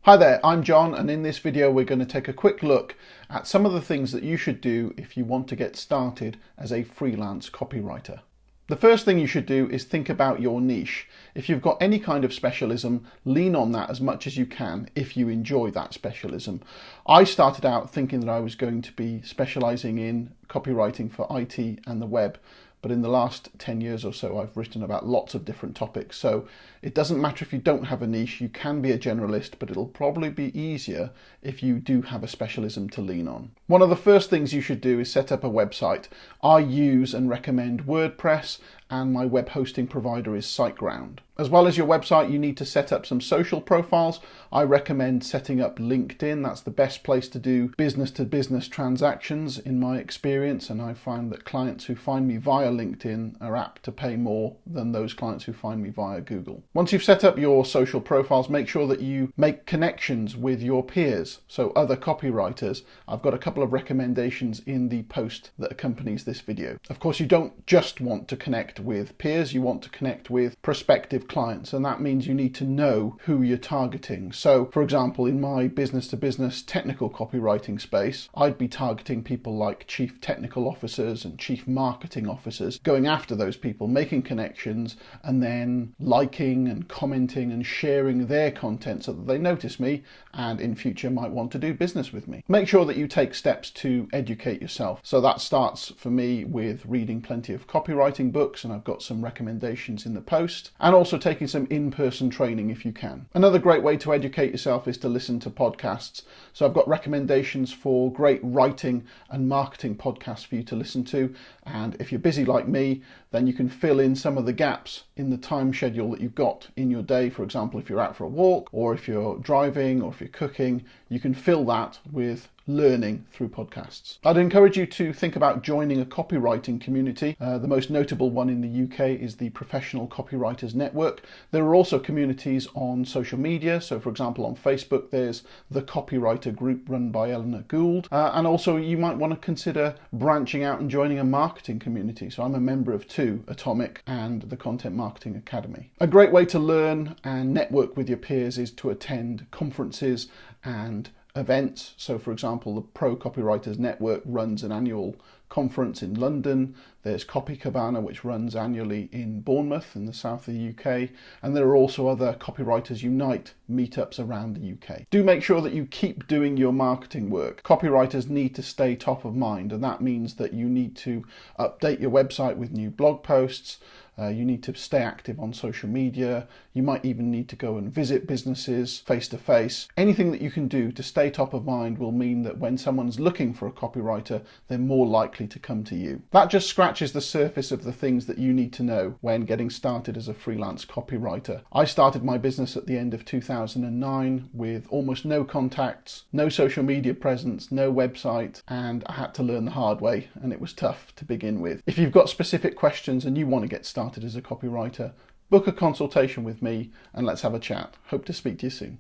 Hi there, I'm John, and in this video we're going to take a quick look at some of the things that you should do if you want to get started as a freelance copywriter. The first thing you should do is think about your niche. If you've got any kind of specialism, lean on that as much as you can if you enjoy that specialism. I started out thinking that I was going to be specializing in copywriting for IT and the web, but in the last 10 years or so I've written about lots of different topics. So it doesn't matter if you don't have a niche, you can be a generalist, but it'll probably be easier if you do have a specialism to lean on. One of the first things you should do is set up a website. I use and recommend WordPress, and my web hosting provider is SiteGround. As well as your website, you need to set up some social profiles. I recommend setting up LinkedIn. That's the best place to do business-to-business transactions in my experience, and I find that clients who find me via LinkedIn are apt to pay more than those clients who find me via Google. Once you've set up your social profiles, make sure that you make connections with your peers, so other copywriters. I've got a couple of recommendations in the post that accompanies this video. Of course, you don't just want to connect with peers, you want to connect with prospective clients, and that means you need to know who you're targeting. So for example, in my business-to-business technical copywriting space, I'd be targeting people like chief technical officers and chief marketing officers, going after those people, making connections, and then liking and commenting and sharing their content so that they notice me and in future might want to do business with me. Make sure that you take steps to educate yourself. So that starts for me with reading plenty of copywriting books, and I've got some recommendations in the post, and also taking some in-person training if you can. Another great way to educate yourself is to listen to podcasts. So I've got recommendations for great writing and marketing podcasts for you to listen to, and if you're busy like me, then you can fill in some of the gaps in the time schedule that you've got in your day. For example, if you're out for a walk, or if you're driving, or if you're cooking, you can fill that with learning through podcasts. I'd encourage you to think about joining a copywriting community. The most notable one in the UK is the Professional Copywriters Network. There are also communities on social media. So for example, on Facebook, there's the Copywriter group run by Eleanor Gould. And also you might want to consider branching out and joining a marketing community. So I'm a member of two, Atomic and the Content Marketing Academy. A great way to learn and network with your peers is to attend conferences and events. So for example, the Pro Copywriters Network runs an annual conference in London. There's Copy Cabana, which runs annually in Bournemouth in the south of the UK. And there are also other Copywriters Unite meetups around the UK. Do make sure that you keep doing your marketing work. Copywriters need to stay top of mind, and that means that you need to update your website with new blog posts. You need to stay active on social media. You might even need to go and visit businesses face to face. Anything that you can do to stay top of mind will mean that when someone's looking for a copywriter, they're more likely to come to you. That just scratches the surface of the things that you need to know when getting started as a freelance copywriter. I started my business at the end of 2009 with almost no contacts, no social media presence, no website, and I had to learn the hard way, and it was tough to begin with. If you've got specific questions and you want to get started as a copywriter, book a consultation with me and let's have a chat. Hope to speak to you soon.